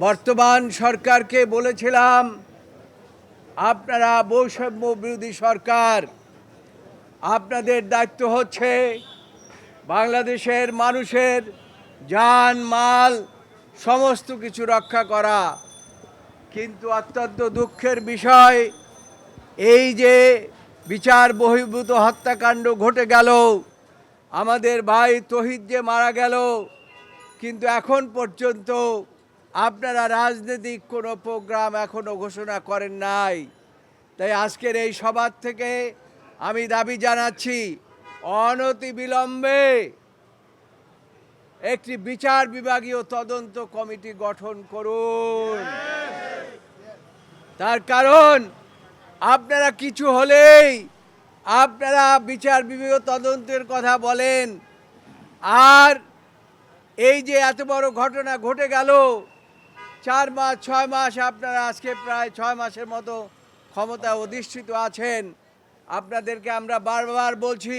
বর্তমান সরকারকে বলেছিলাম, আপনারা বৈষম্য বিরোধী সরকার, আপনাদের দায়িত্ব হচ্ছে বাংলাদেশের মানুষের জান মাল সমস্ত কিছু রক্ষা করা। কিন্তু অত্যন্ত দুঃখের বিষয়, এই যে বিচার বহির্ভূত হত্যাকাণ্ড ঘটে গেল, আমাদের ভাই তহিদ যে মারা গেল, কিন্তু এখন পর্যন্ত আপনারা রাজনৈতিক কোনো প্রোগ্রাম এখনো ঘোষণা করেন নাই। তাই আজকের এই সভা থেকে আমি দাবি জানাচ্ছি, অনতিবিলম্বে একটি বিচার বিভাগীয় তদন্ত কমিটি গঠন করুন। তার কারণ আপনারা কিছু হলেই আপনারা বিচার বিভাগীয় তদন্তের কথা বলেন, আর এই যে এত বড় ঘটনা ঘটে গেল, 4 মাস 6 মাস আপনারা আজকে প্রায় 6 মাসের মতো ক্ষমতায় অধিষ্ঠিত আছেন। আপনাদেরকে আমরা বারবার বলছি,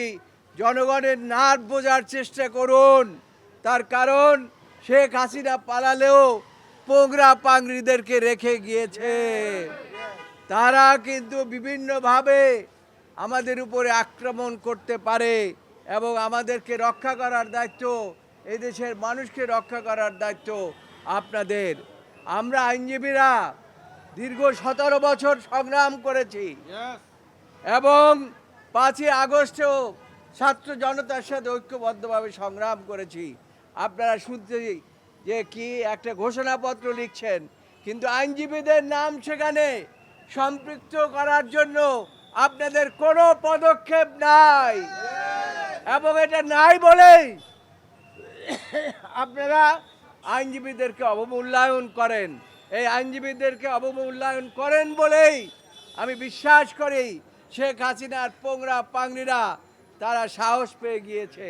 জনগণের নার্ভ বোঝার চেষ্টা করুন। তার কারণ শেখ হাসিনা পালালেও পোংরা পাংড়িদেরকে রেখে গিয়েছে। তারা কিন্তু বিভিন্নভাবে আমাদের উপরে আক্রমণ করতে পারে এবং আমাদেরকে রক্ষা করার দায়িত্ব, এই দেশের মানুষকে রক্ষা করার দায়িত্ব আপনাদের। আমরা আইনজীবীরা দীর্ঘ 17 বছর সংগ্রাম করেছি এবং 5ই আগস্টেও ছাত্র জনতার সাথে ঐক্যবদ্ধভাবে সংগ্রাম করেছি। আপনারা শুনতে যে কি একটা ঘোষণাপত্র লিখছেন, কিন্তু আইনজীবীদের নাম সেখানে সম্পৃক্ত করার জন্য আপনাদের কোনো পদক্ষেপ নাই, এবং এটা নাই বলেই আপনারা আইনজীবীদেরকে অবমূল্যায়ন করেন। এই আইনজীবীদেরকে অবমূল্যায়ন করেন বলেই আমি বিশ্বাস করি শেখ হাসিনার পোংরা পাংড়িরা তারা সাহস পেয়ে গিয়েছে,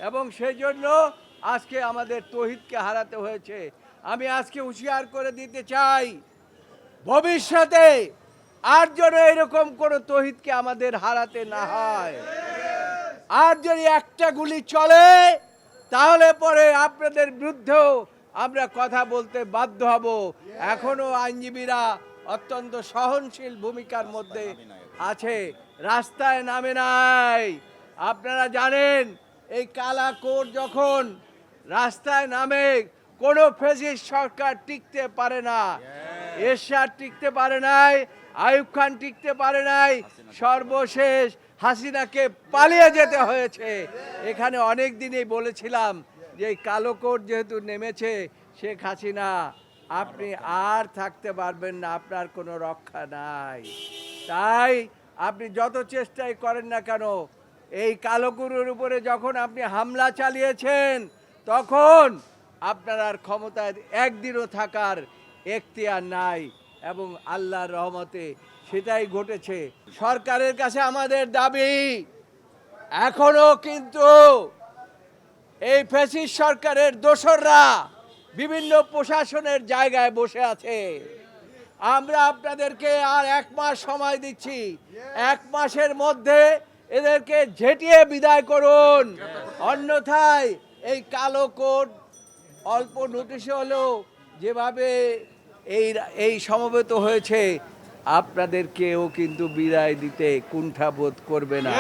এবং সেই জন্য আজকে আমাদের তহিদকে হারাতে হয়েছে। আমি আজকে হুঁশিয়ার করে দিতে চাই, ভবিষ্যতে আর যেন এরকম কোনো তহিদকে আমাদের হারাতে না হয়। আর যদি একটা গুলি চলে, তাহলে পরে আপনাদের বিরুদ্ধেও আমরা কথা বলতে বাধ্য হব। এখনো আইনজীবীরা অত্যন্ত সহনশীল ভূমিকার মধ্যে আছে, রাস্তায় নামে নাই। আপনারা জানেন, এই কালা কোট যখন রাস্তায় নামে, কোনো ফ্যাসিস্ট সরকার টিকতে পারে না। এরশাদ টিকতে পারে নাই, আইয়ুব খান টিকতে পারে নাই, সর্বশেষ হাসিনাকে পালিয়ে যেতে হয়েছে। এখানে অনেক দিনই বলেছিলাম যে এই কালো কোট যেহেতু নেমেছে, শেখ হাসিনা আপনি আর থাকতে পারবেন না, আপনার কোনো রক্ষা নাই। তাই আপনি যত চেষ্টাই করেন না কেন, এই কালো কুকুরের উপরে যখন আপনি হামলা চালিয়েছেন, তখন আপনার আর ক্ষমতায় একদিনও থাকার এখতিয়ার নাই, এবং আল্লাহর রহমতে সেটাই ঘটেছে। সরকারের কাছে আমাদের দাবি, এখনো কিন্তু এই ফ্যাসিস্ট সরকারের দোসররা বিভিন্ন প্রশাসনের জায়গায় বসে আছে। আমরা আপনাদেরকে আর 1 মাস সময় দিচ্ছি, 1 মাসের মধ্যে এদেরকে ঝেঁটিয়ে বিদায় করুন, অন্যথায় এই কালো কোট অল্প নোটিশে হলেও যেভাবে এই সমবেত হয়েছে, আপনাদেরকেও কিন্তু বিদায় দিতে কুণ্ঠাবোধ করবে না।